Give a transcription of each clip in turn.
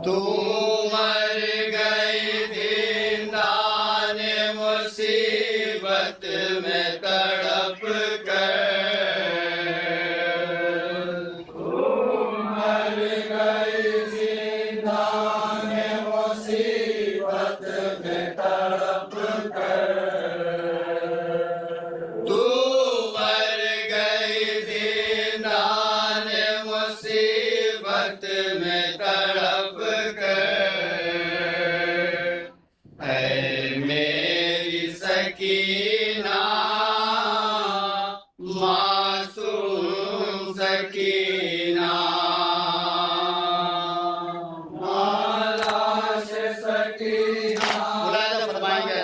तू मर गई दीनान मुसीबत में तड़प कर। तू मर गई दीनान मुसीबत में तड़प कर। तू मर गई दीनान मुसीबत में तड़प मेरी सकीना मासूम सकीना मालाश सकीना बुलाया तो फरमाएंगे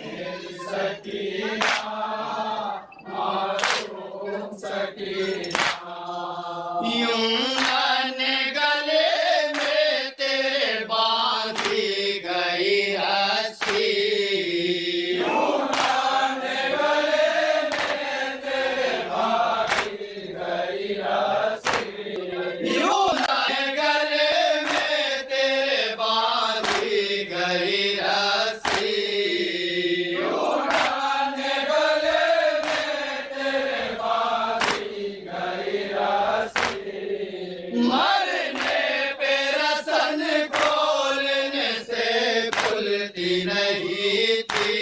मेरी सकीना मासूम सकीना यूं मरने पे रसन खोलने से खुलती नहीं थी।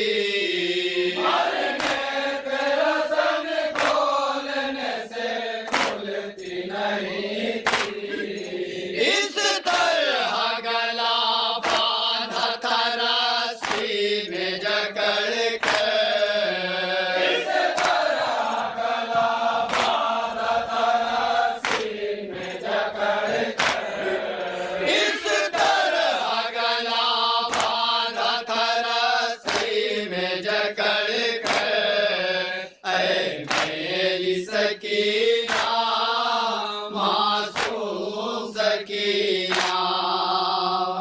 मरने पे रसन खोलने से खुलती नहीं थी। इस तरह गला बांधा था रस्सी में जकड़ कर। इस तरह गला बांधा था रस्सी में जकड़ कर। इस तरह गला बांधा था रस्सी में जकड़ कर। ऐ मेरी सकीना मासूम सकीना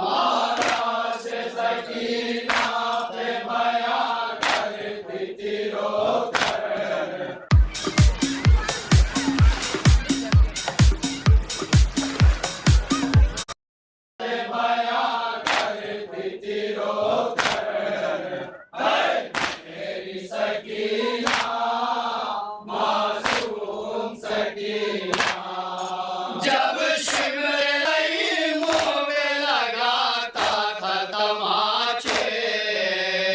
मालाश सकीना पे बयां करती थी रो कर। बयां करती थी रो कर। मेरी सकीना मासूम सकीना जब शिमरई मुंह में लगाता था तमाचे।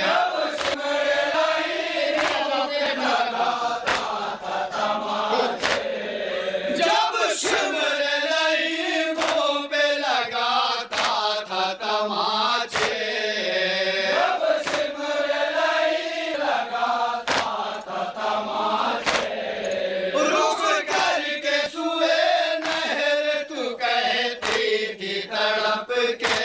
जब शिमरई मुंह में लगाता था तमाचे। जब शिमरई मुंह पे लगाता था तमाचे। जब शिमरई लगाता था तमाचे। रुक करके सुए नहर तू कहती थी तड़प के।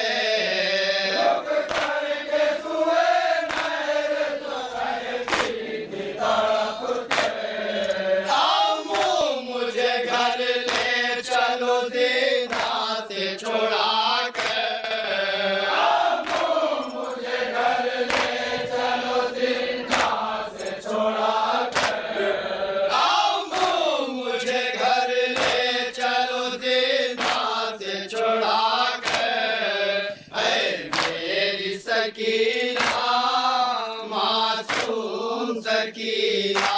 रुक करके सुए नहर तू कहती थी तड़प के। अम्मू मुझे घर ले चलो दीना से छोड़ा कर। अम्मू मुझे घर ले चलो दीना से छोड़ा कर। अम्मू मुझे घर ले चलो दीना से छोड़ा कर। ऐ मेरी सकीना मासूम सकीना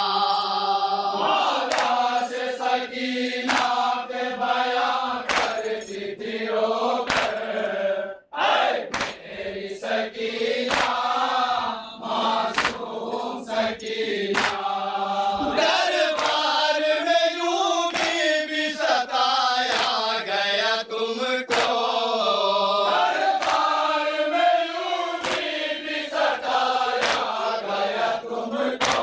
मालाश सकीना पे बयां करती थी रो कर। ऐ मेरी सकीना मासूम सकीना दरबार में यूं भी सताया गया तुमको। दरबार में यूं भी सताया गया तुमको।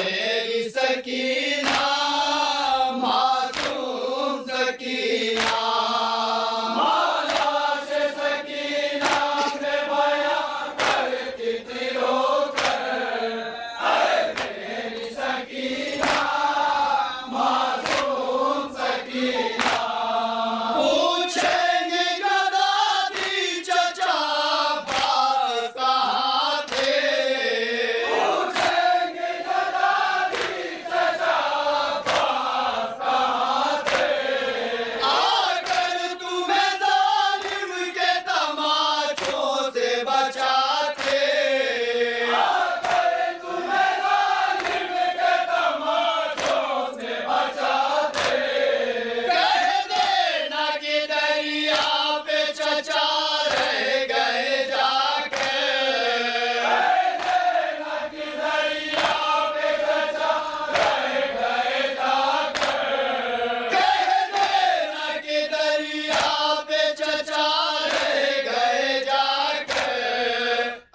मेरी सकीना मासूम सकीना मौला से सकीना से बया करती थी रोकर ऐ मेरी सकीना मासूम सकीना पूछेंगे गदादी चचा बाप कहाँ थे पूछेंगे गदादी चचा बाप कहाँ थे आकर तुम्हें जालिम के तमाचों से बचाते आकर तुम्हें जालिम के तमाचों से बचाते कह देना कि दरिया पे चचा रह गए जाके कह देना कि दरिया पे चचा रह गए जाके कह देना कि दरिया पे चचा रह गए जाके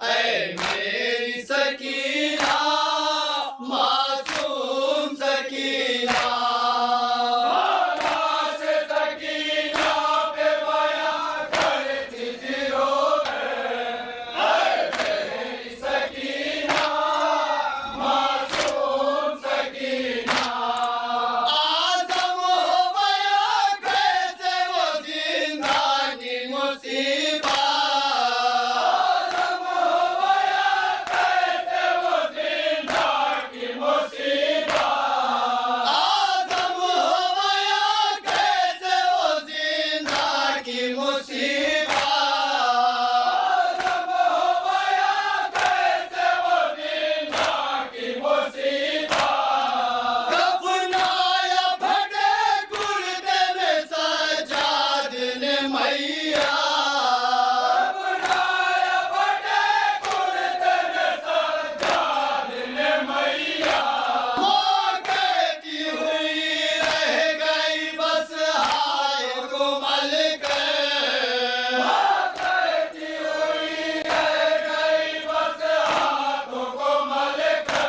ऐ मेरी सकीना मासूम सकीना मौला से सकीना पे बया करती थी रोकर ऐ मेरी सकीना मासूम सकीना आदम हो गया कैसे वो जिंदगी मुसीबत आदम हो गया कैसे वो जिंदगी मुसीबत आदम हो गया कैसे वो जिंदगी मुसीबत आदम हो गया कैसे वो जिंदगी मुसीबत कफनाया फटे कुर्ते में सजाद ने मैया कफनाया फटे कुर्ते में सजाद ने मैया मौके की हुई रह गई बस हाय कोमल के मौके की हुई रह गई बस हाथों कोमल के